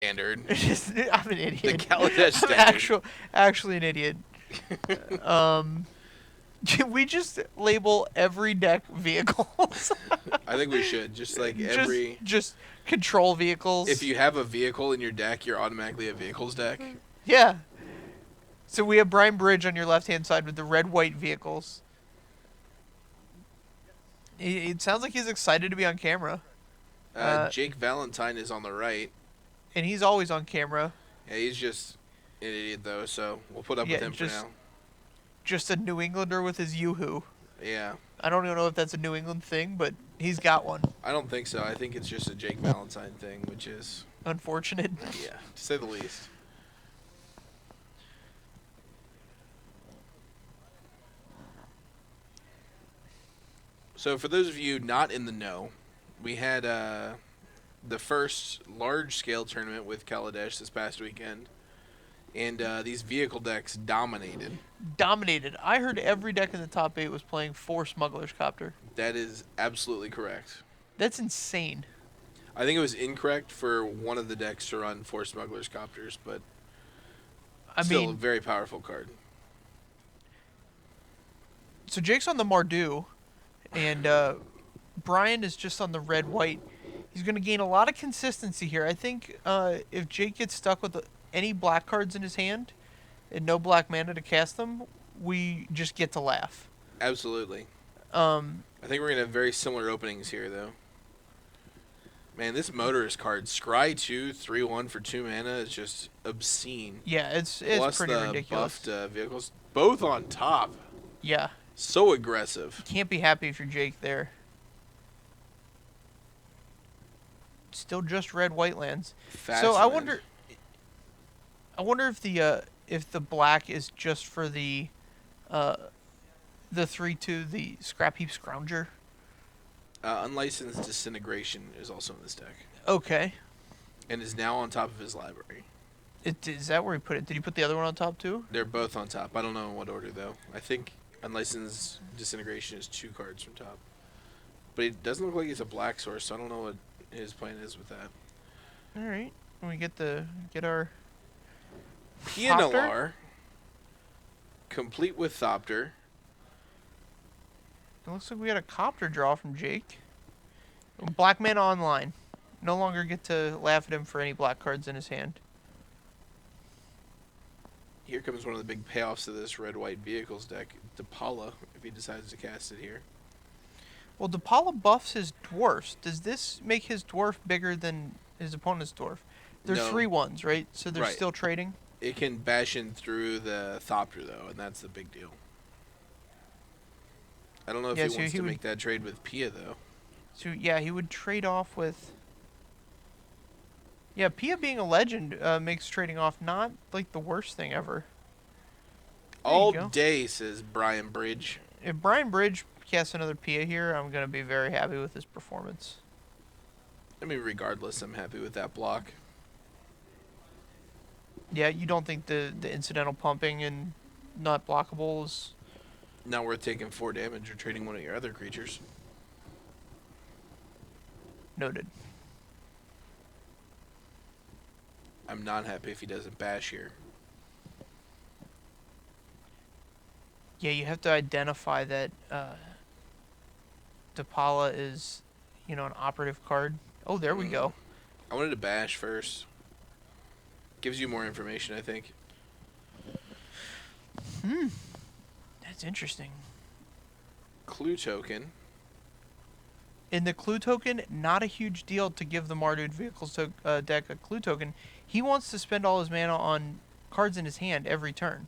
standard. I'm an idiot. The Kaladesh I'm standard. actually an idiot. Um, can we just label every deck vehicles? I think we should. Just like just every. just control If vehicles. you have a vehicle in your deck, you're automatically a vehicles deck. Yeah. So we have Brian Bridge on your left hand side with the red white vehicles. It sounds like he's excited to be on camera. Uh, Jake Valentine is on the right. and he's always on camera. Yeah, he's just an idiot though, so we'll put up with Yeah, him for now. just a New Englander with his yoo-hoo. Yeah, I don't even know if that's a New England thing, but he's got one. I don't think so. I think it's just a Jake Valentine thing, which is, Unfortunate. yeah, to say the least. So for those of you not in the know, we had the first large-scale tournament with Kaladesh this past weekend, and these vehicle decks dominated. Dominated. I heard every deck in the top 8 was playing 4 Smuggler's Copter. That is absolutely correct. That's insane. I think it was incorrect for one of the decks to run 4 Smugglers Copters, but I still a mean, very powerful card. so Jake's on the Mardu, and Brian is just on the red-white. He's going to gain a lot of consistency here. I think if Jake gets stuck with any black cards in his hand and no black mana to cast them, we just get to laugh. Absolutely. Um, I think we're going to have very similar openings here, though. Man, this Motorist card, Scry 2, 3-1 for 2 mana is just obscene. yeah, it's Plus pretty the ridiculous. buffed vehicles, both on top. Yeah, So aggressive. can't be happy if you're Jake there. Still just red-white lands. So I wonder if the black is just for uh, the 3/2, the Scrap Heap Scrounger. Unlicensed Disintegration is also in this deck, Okay. and is now on top of his library. Is that where he put it? Did he put the other one on top too? They're both on top. I don't know in what order, though. I think Unlicensed Disintegration is 2 cards from top. But it doesn't look like he's a black source, so I don't know what his plan is with that. All right. When we get our Pianalar, complete with Thopter. It looks like we got a copter draw from Jake. Black mana online. No longer get to laugh at him for any black cards in his hand. Here comes one of the big payoffs of this red-white vehicles deck, Depala, if he decides to cast it here. Well, DePaula buffs his dwarfs. Does this make his dwarf bigger than his opponent's dwarf? They're No. 3/1s, right? So they're Right. still trading? It can bash in through the Thopter, though, and that's the big deal. I don't know if Yeah, he so wants he to would- make that trade with Pia, though. So, yeah, he would trade off with... Yeah, Pia being a legend makes trading off not, like, the worst thing ever. There you All go. day, says Brian Bridge. If Brian Bridge casts another Pia here, I'm going to be very happy with his performance. I mean, regardless, I'm happy with that block. Yeah, you don't think the incidental pumping and not blockable is... Not worth taking 4 damage or trading one of your other creatures. Noted. I'm not happy if he doesn't bash here. Yeah, you have to identify that Depala is, an operative card. Oh, there we go. I wanted to bash first. Gives you more information, I think. That's interesting. Clue token. In the clue token, not a huge deal to give the Mardu Vehicles deck a clue token. He wants to spend all his mana on cards in his hand every turn.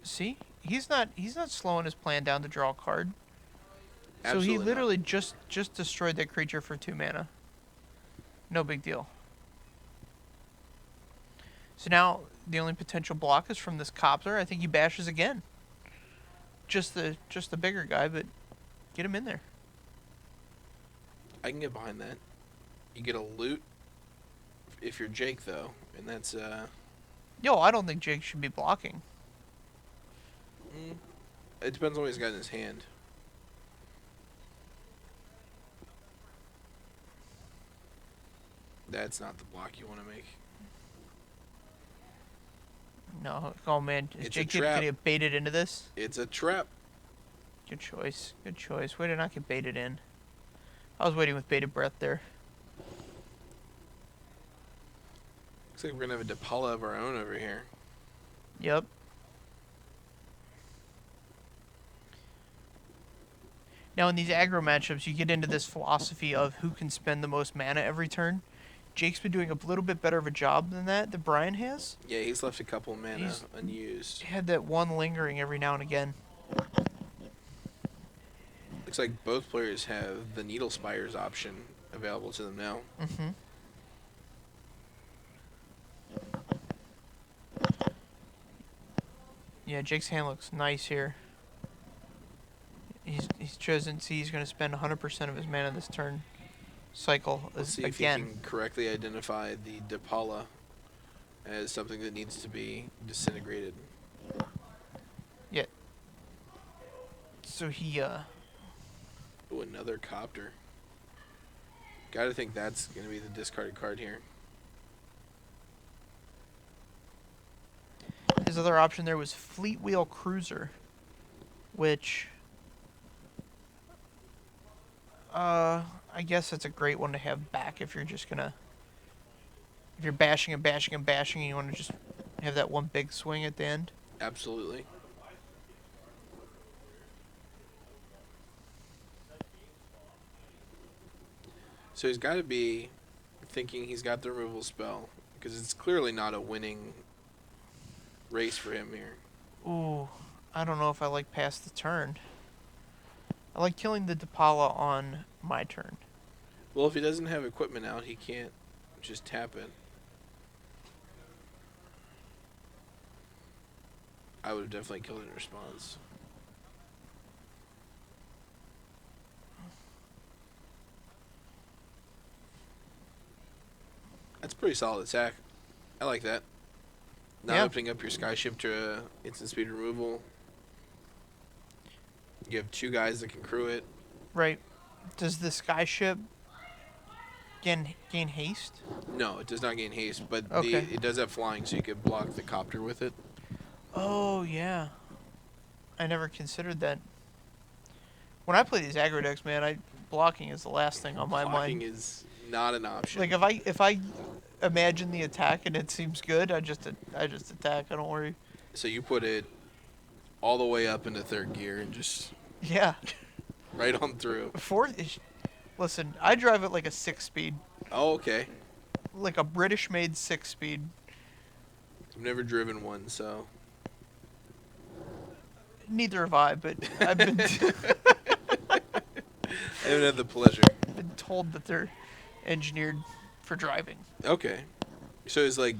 See? He's not slowing his plan down to draw a card. Absolutely so he not. literally just destroyed that creature for 2 mana. No big deal. So now the only potential block is from this Copter. I think he bashes again. Just the bigger guy, but get him in there. I can get behind that. You get a loot if you're Jake, though, and that's Yo, I don't think Jake should be blocking. it depends on what he's got in his hand. That's not the block you want to make. No. Oh man, is It's a Jake gonna trap. get baited into this? It's a trap. Good choice. Good choice. Way to not get baited in. I was waiting with bated breath there. Looks like we're gonna have a DePaula of our own over here. Yep. Now in these aggro matchups, you get into this philosophy of who can spend the most mana every turn. Jake's been doing a little bit better of a job than Brian has. Yeah, he's left a couple mana He's- unused. He had that one lingering every now and again. Looks like both players have the Needle Spires option available to them now. Mm-hmm. Yeah, Jake's hand looks nice here. He's chosen. See, he's going to spend 100% of his mana this turn cycle Let's see if he can correctly identify the DePaula as something that needs to be disintegrated. Yeah. So he Ooh, another Copter. Gotta think that's gonna be the discarded card here. his other option there was Fleetwheel Cruiser, which I guess it's a great one to have back if you're just gonna if you're bashing and bashing and bashing and you want to just have that one big swing at the end. Absolutely. So he's got to be thinking he's got the removal spell, because it's clearly not a winning race for him here. Ooh, I don't know if I like past the turn. I like killing the DePaula on my turn. Well, if he doesn't have equipment out, he can't just tap it. I would have definitely killed it in response. That's a pretty solid attack. I like that. Not Yeah. opening up your Skyship to instant speed removal. You have two guys that can crew it. Right. Does the skyship gain haste? No, it does not gain haste, but Okay. it does have flying, so you could block the Copter with it. Oh, yeah. I never considered that. When I play these aggro decks, man, blocking is the last thing on my Blocking mind. is not an option. Like if I imagine the attack and it seems good, I just attack. I don't worry. So you put it all the way up into third gear and just Yeah. right on through. Listen, I drive it like a 6-speed, Oh, okay. like a British-made 6-speed. I've never driven one, so. Neither have I, but I've been I haven't had the pleasure. been told that they're engineered for driving. Okay. So it's like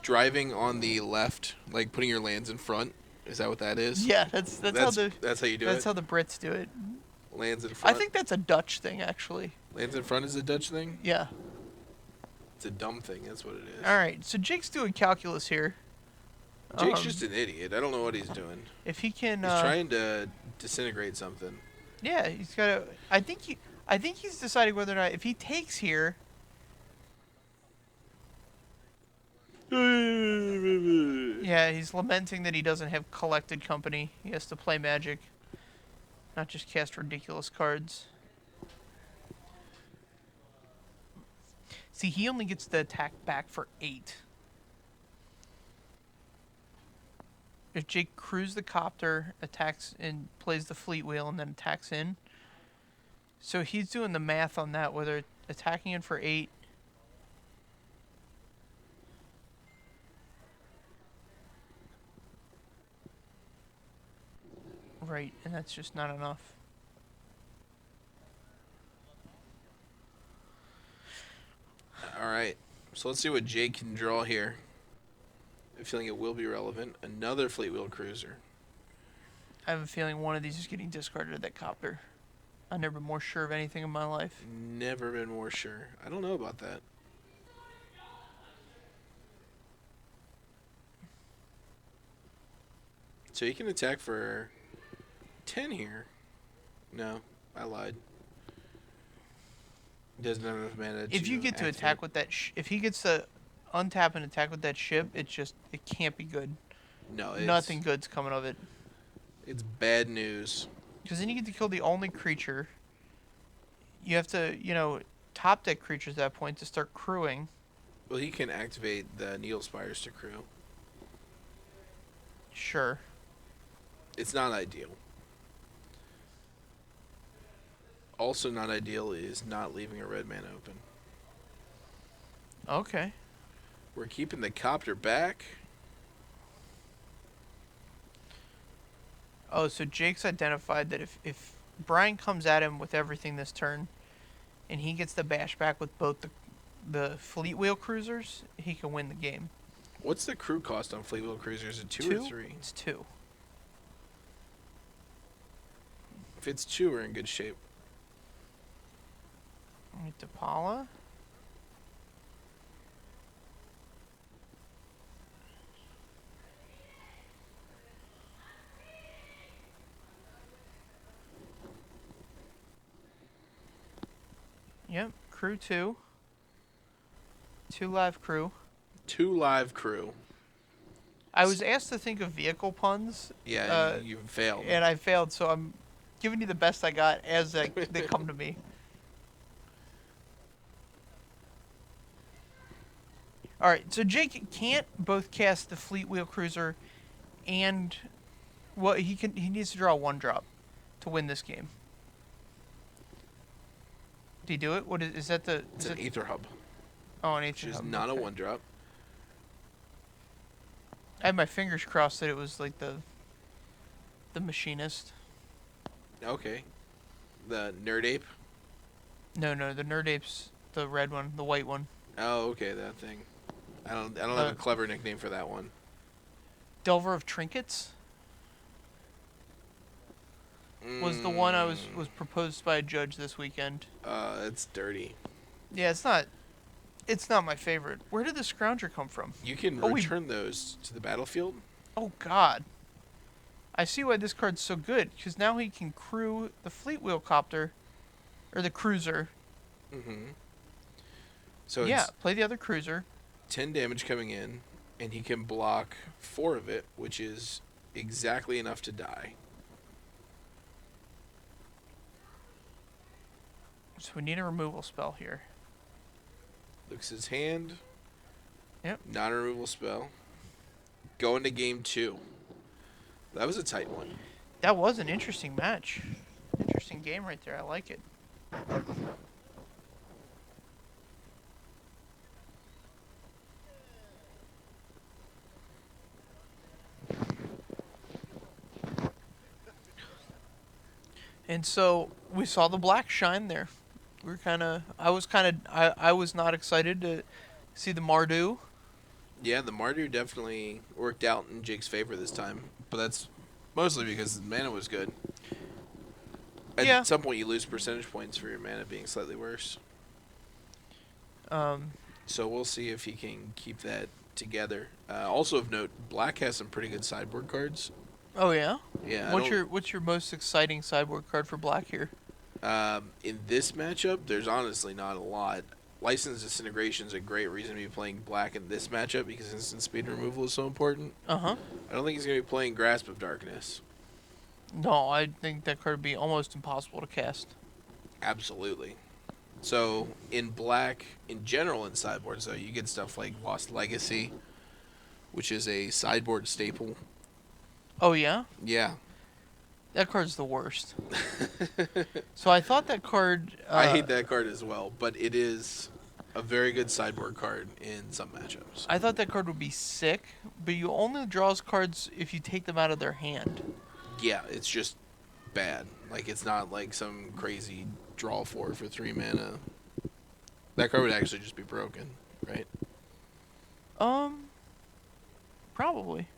driving on the left, like putting your lands in front. Is that what that is? Yeah, that's how the That's how you do that's it. how the Brits do it. Lands in I front. think that's a Dutch thing, actually. Lands in front is a Dutch thing. Yeah. It's a dumb thing. That's what it is. All right, so Jake's doing calculus here. Jake's just an idiot. I don't know what he's doing. If he can, He's trying to disintegrate something. yeah, he's got to. I think he's deciding whether or not if he takes here. Yeah, he's lamenting that he doesn't have collected company. He has to play Magic, not just cast ridiculous cards. See, he only gets the attack back for 8. If Jake crews the Copter, attacks and plays the Fleet Wheel, and then attacks in. So he's doing the math on that, whether attacking in for 8. Right, and that's just not enough. All right. So let's see what Jake can draw here. I'm feeling it will be relevant. Another Fleetwheel Cruiser. I have a feeling one of these is getting discarded at that Copter. I've never been more sure of anything in my life. Never been more sure. I don't know about that. So he can attack for 10 here. No, I lied. He doesn't have enough mana If you to get to activate. attack with that, if he gets to untap and attack with that ship, it can't be good. No, Nothing good's coming of it. it's bad news. Because then you get to kill the only creature. You have to, top deck creatures at that point to start crewing. Well, he can activate the Needle Spires to crew. Sure. It's not ideal. Also not ideal is not leaving a red mana open. Okay. We're keeping the copter back. Oh, so Jake's identified that if Brian comes at him with everything this turn, and he gets the bash back with both the Fleetwheel Cruisers, he can win the game. What's the crew cost on Fleetwheel Cruiser? Is it 2 or 3? It's 2. If it's 2, we're in good shape. Right to Paula. Yep, crew 2. 2 live crew. 2 live crew. I was asked to think of vehicle puns. Yeah, you failed. And I failed, so I'm giving you the best I got as they come to me. Alright, so Jake can't both cast the Fleetwheel Cruiser and... Well, he needs to draw 1 drop to win this game. Did he do it? What is that the... It's an Aether Hub. Oh, an Which Aether is Hub. not Okay. a 1-drop. I had my fingers crossed that it was like the machinist. Okay. The Nerd Ape? No, the Nerd Ape's the red one, the white one. Oh, okay, that thing. I don't have a clever nickname for that one. Delver of Trinkets was the one I was proposed by a judge this weekend. It's dirty. Yeah, it's not my favorite. Where did the Scrounger come from? You can return those to the battlefield. Oh God. I see why this card's so good, because now he can crew the Fleetwheel Copter, or the Cruiser. Mm-hmm. So yeah, it's play the other Cruiser. 10 damage coming in, and he can block 4 of it, which is exactly enough to die. So we need a removal spell here. Looks his hand. Yep. Not a removal spell. Go into game 2. That was a tight one. That was an interesting match. Interesting game right there. I like it. And so we saw the black shine there. I was not excited to see the Mardu. Yeah, the Mardu definitely worked out in Jake's favor this time, but that's mostly because the mana was good. At some point, you lose percentage points for your mana being slightly worse. So we'll see if he can keep that together. Also of note, Black has some pretty good sideboard cards. Oh yeah. Yeah. What's your most exciting sideboard card for Black here? In this matchup, there's honestly not a lot. Licensed Disintegration is a great reason to be playing Black in this matchup because instant speed removal is so important. Uh-huh. I don't think he's going to be playing Grasp of Darkness. No, I think that card would be almost impossible to cast. Absolutely. So, in Black, in general in sideboards, though, you get stuff like Lost Legacy, which is a sideboard staple. Oh, yeah? Yeah. That card's the worst. So I thought that card... I hate that card as well, but it is a very good sideboard card in some matchups. I thought that card would be sick, but you only draws cards if you take them out of their hand. Yeah, it's just bad. Like, it's not like some crazy draw for 3 mana. That card would actually just be broken, right? Probably.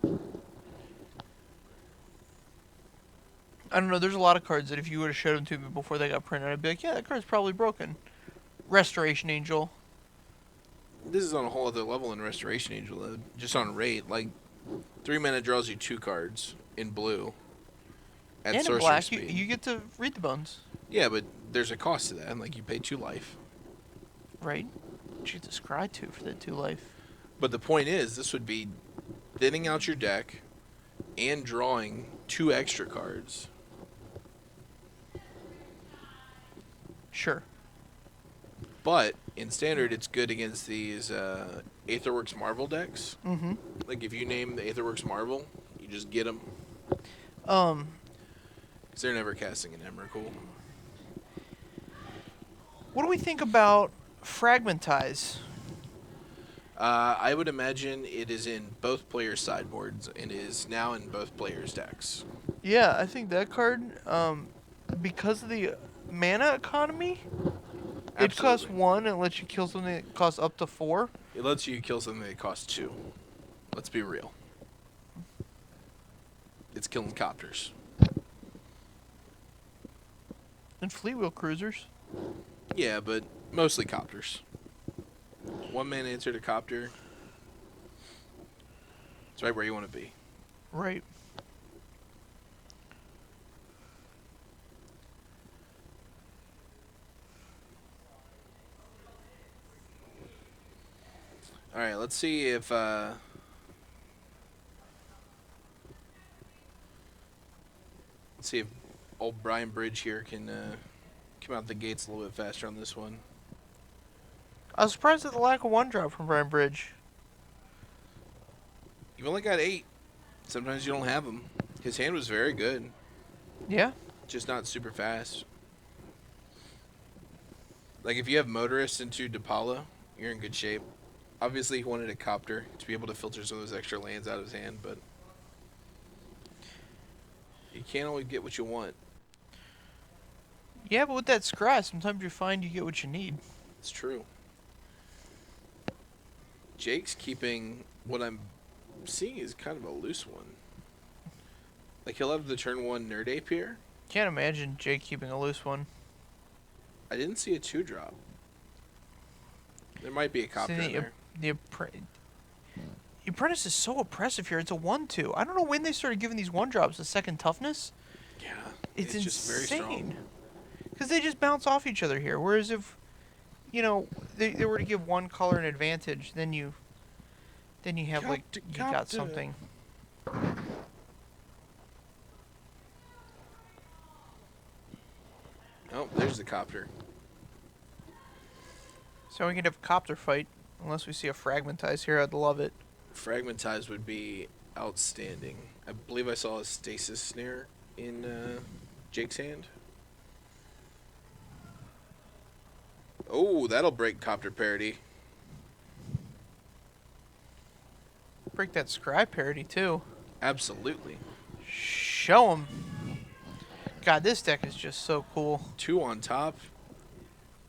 I don't know, there's a lot of cards that if you would have showed them to me before they got printed, I'd be like, yeah, that card's probably broken. Restoration Angel. This is on a whole other level in Restoration Angel, just on rate. Like, 3 mana draws you 2 cards in blue. At And in sorcery black, speed. you get to read the bones. Yeah, but there's a cost to that. Like, you pay 2 life. Right? Shoot the scry 2 for the 2 life. But the point is, this would be thinning out your deck and drawing 2 extra cards. Sure. But in Standard, it's good against these Aetherworks Marvel decks. Mm-hmm. Like, if you name the Aetherworks Marvel, you just get them. Um, Because they're never casting an Emrakul. what do we think about Fragmentize? I would imagine it is in both players' sideboards and is now in both players' decks. Yeah, I think that card, because of the mana economy, it costs Absolutely. 1 and lets you kill something that costs up to 4. It lets you kill something that costs 2. Let's be real. It's killing copters. And Fleetwheel Cruisers. Yeah, but mostly copters. 1 mana answer to copter. It's right where you want to be. Right. All right, let's see if old Brian Bridge here can come out the gates a little bit faster on this one. I was surprised at the lack of 1-drop from Brian Bridge. You've only got 8. Sometimes you don't have them. His hand was very good, Yeah. just not super fast. Like, if you have Motorist into Depala, you're in good shape. Obviously, he wanted a copter to be able to filter some of those extra lands out of his hand, but you can't always get what you want. Yeah, but with that scry, sometimes you find you get what you need. It's true. Jake's keeping what I'm seeing is kind of a loose one. Like, he'll have the turn 1 Nerd Ape here. Can't imagine Jake keeping a loose one. I didn't see a 2-drop. There might be a copter in there. The Apprentice is so oppressive here. It's a 1/2. I don't know when they started giving these 1-drops a second toughness. Yeah, It's just very strong. insane. Because they just bounce off each other here. Whereas if, they were to give one color an advantage, then you have, like, you got something. Oh, there's the copter. So we could have a copter fight. Unless we see a Fragmentize here, I'd love it. Fragmentize would be outstanding. I believe I saw a Stasis Snare in Jake's hand. Oh, that'll break copter parity. Break that scry parity, too. Absolutely. Show 'em. God, this deck is just so cool. 2 on top.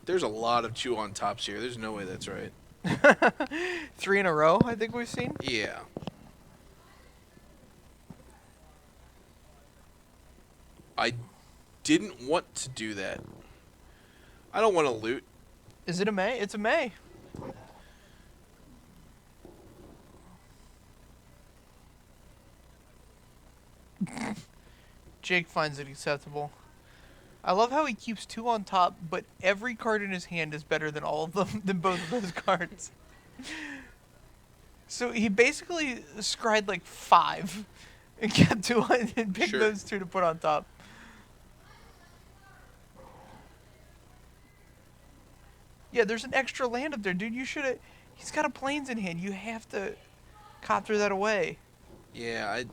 There's a lot of 2 on tops here. There's no way that's right. 3 in a row, I think we've seen. Yeah. I didn't want to do that. I don't want to loot. Is it a May? It's a May. Jake finds it acceptable. I love how he keeps 2 on top, but every card in his hand is better than all of them, than both of those cards. So he basically scried like 5 and got 2 on, and picked Sure. those 2 to put on top. Yeah, there's an extra land up there, dude. You should have. He's got a plains in hand. You have to copter that away. Yeah,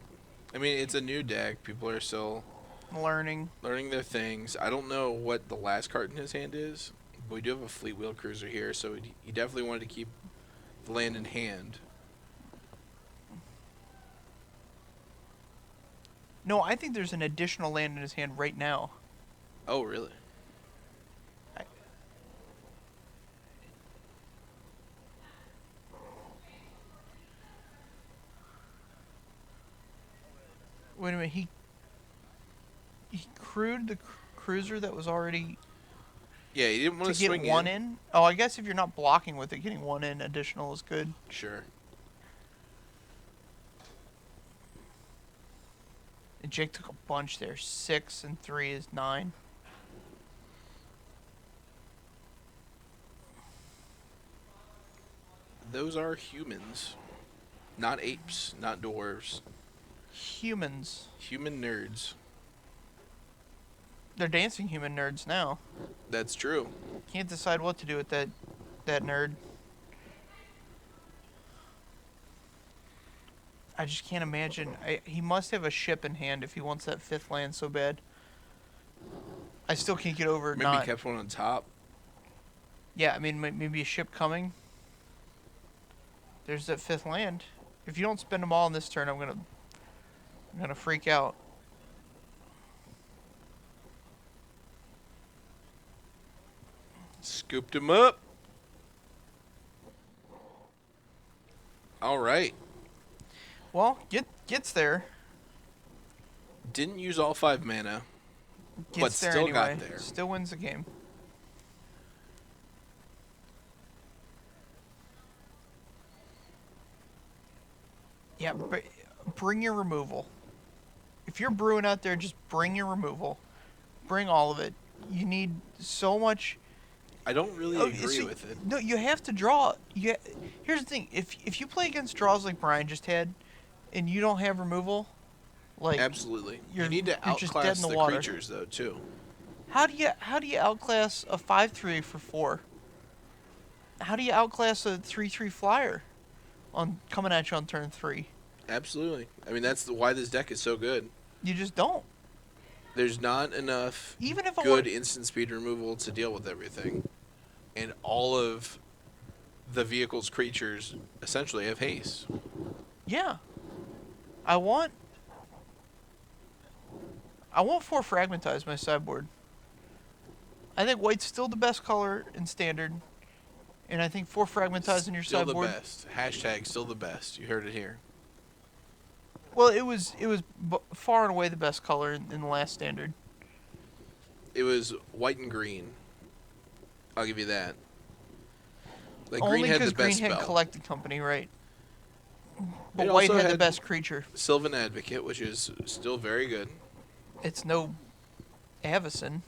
I mean, it's a new deck. People are still Learning. learning their things. I don't know what the last card in his hand is, but we do have a Fleetwheel Cruiser here, so he definitely wanted to keep the land in hand. No, I think there's an additional land in his hand right now. Oh, really? Wait a minute. He crewed the cruiser that was already Yeah, he didn't want to to get swing one in. Oh, I guess if you're not blocking with it, getting 1 in additional is good. Sure. And Jake took a bunch there. 6 and 3 is 9. Those are humans, not apes, not dwarves. Humans. Human nerds. They're dancing human nerds now. That's true. Can't decide what to do with that nerd. I just can't imagine. He must have a ship in hand if he wants that 5th land so bad. I still can't get over Maybe not. he kept one on top. Yeah, I mean maybe a ship coming. There's that 5th land. If you don't spend them all in this turn, I'm gonna freak out. Scooped him up. All right. Well, gets there. Didn't use all 5 mana, Gets but there still anyway. got there. Still wins the game. Yeah, bring your removal. If you're brewing out there, just bring your removal. Bring all of it. You need so much. I don't really agree with it. No, you have to draw. Here's the thing: if you play against draws like Brian just had, and you don't have removal, like Absolutely. You you're- need to you're just dead outclass in the the water. creatures, though, too. how do you outclass a 5/3 for 4? How do you outclass a 3/3 flyer on coming at you on turn 3? Absolutely. I mean, that's why this deck is so good. You just don't. There's not enough Even if I good want, instant speed removal to deal with everything. And all of the vehicle's creatures essentially have haste. yeah, I want 4 Fragmentize my sideboard. I think white's still the best color in standard, and I think 4 Fragmentize in your Still sideboard. the best. Hashtag still the best. You heard it here. Well, it was far and away the best color in the last standard. It was white and green. I'll give you that. Like Only green had the because green best had spell. Collected Company, right? But It white also had the had best creature. Sylvan Advocate, which is still very good. It's no Avacyn.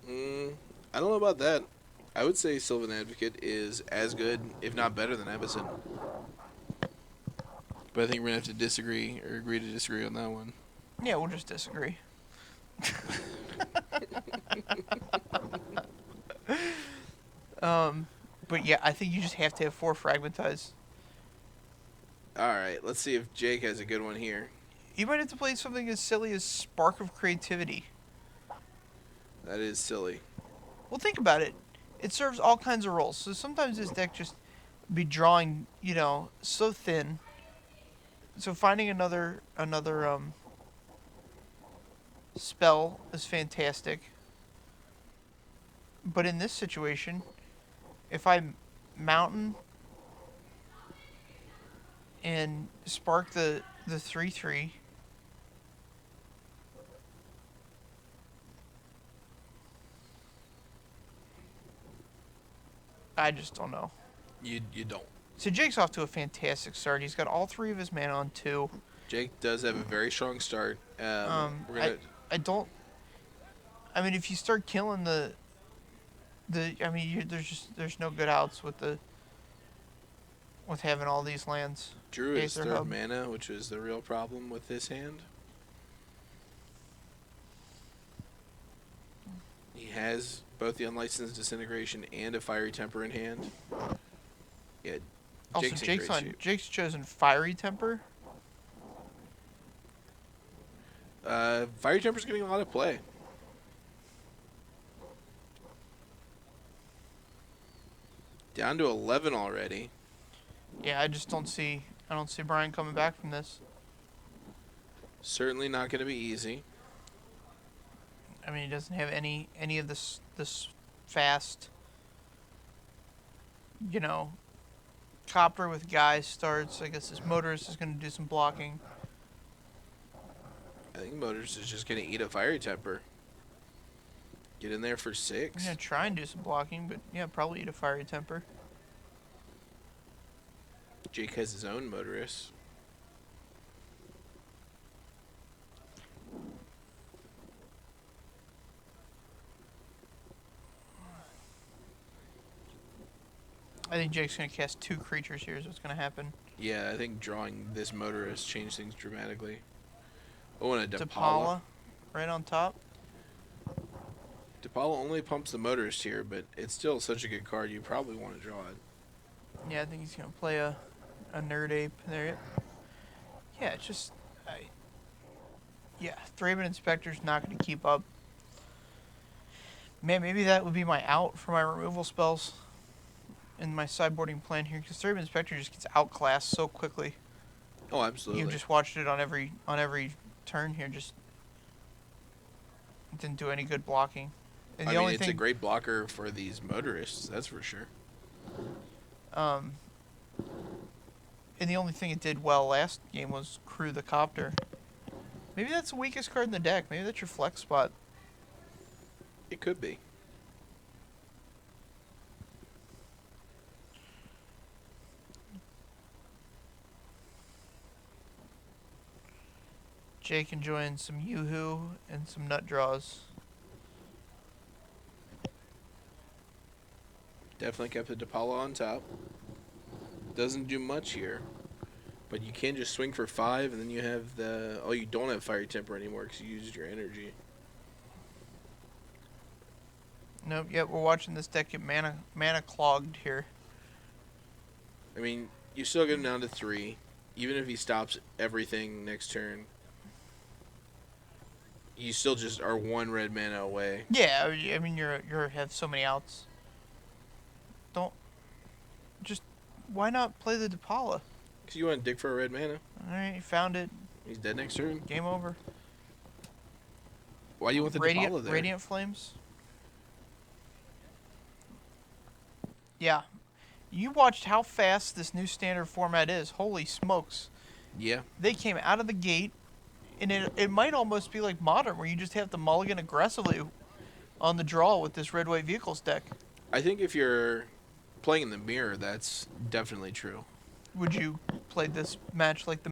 I don't know about that. I would say Sylvan Advocate is as good, if not better, than Avacyn. But I think we're going to have to disagree or agree to disagree on that one. Yeah, we'll just disagree. But yeah, I think you just have to have 4 Fragmentize. Alright, let's see if Jake has a good one here. You might have to play something as silly as Spark of Creativity. That is silly. Well, think about it. It serves all kinds of roles. So sometimes this deck just be drawing, so thin. So finding another spell is fantastic. But in this situation, if I mountain and spark the 3/3, I just don't know. You don't. So Jake's off to a fantastic start. He's got all 3 of his mana on 2. Jake does have a very strong start. We're gonna. I don't. I mean, if you start killing there's no good outs with having all these lands. Drew is Aether 3rd Hub. mana, which is the real problem with this hand. He has both the Unlicensed Disintegration and a Fiery Temper in hand. Yeah, Also, Jake's chosen Fiery Temper. Fiery Temper's getting a lot of play. Down to 11 already. Yeah, I don't see Brian coming back from this. Certainly not going to be easy. I mean, he doesn't have any of this fast, copter with guys starts. I guess this motorist is going to do some blocking. I think Motors is just going to eat a Fiery Temper. Get in there for 6. I'm going to try and do some blocking, but yeah, probably eat a Fiery Temper. Jake has his own Motorist. I think Jake's gonna cast 2 creatures here. Is what's gonna happen. Yeah, I think drawing this motorist changed things dramatically. Oh, and a Depala. Depala, right on top. Depala only pumps the motorist here, but it's still such a good card. You probably want to draw it. Yeah, I think he's gonna play a Nerd Ape there. Yeah, it's just, yeah, Thraben Inspector's not gonna keep up. Man, maybe that would be my out for my removal spells in my sideboarding plan here, because Thraben Inspector just gets outclassed so quickly. Oh, absolutely. You just watched it on every turn here. Just didn't do any good blocking. And I the mean, only it's thing, a great blocker for these motorists, that's for sure. and the only thing it did well last game was Crew the Copter. Maybe that's the weakest card in the deck. Maybe that's your flex spot. It could be. Jake enjoying some Yoo-Hoo and some nut draws. Definitely kept the Depala on top. Doesn't do much here. But you can just swing for 5, and then you have the... Oh, you don't have Fiery Temper anymore because you used your energy. Nope, yet we're watching this deck get mana clogged here. I mean, you still get him down to 3. Even if he stops everything next turn, you still just are 1 red mana away. Yeah, I mean you're have so many outs. Don't just why not play the Depala? Because you want to dig for a red mana. Alright, you found it. He's dead next turn. Game over. Why do you want the Depala there? Radiant Flames. Yeah. You watched how fast this new standard format is. Holy smokes. Yeah. They came out of the gate, and it might almost be like Modern, where you just have to mulligan aggressively on the draw with this red-white vehicles deck. I think if you're playing in the mirror, that's definitely true. Would you play this match like the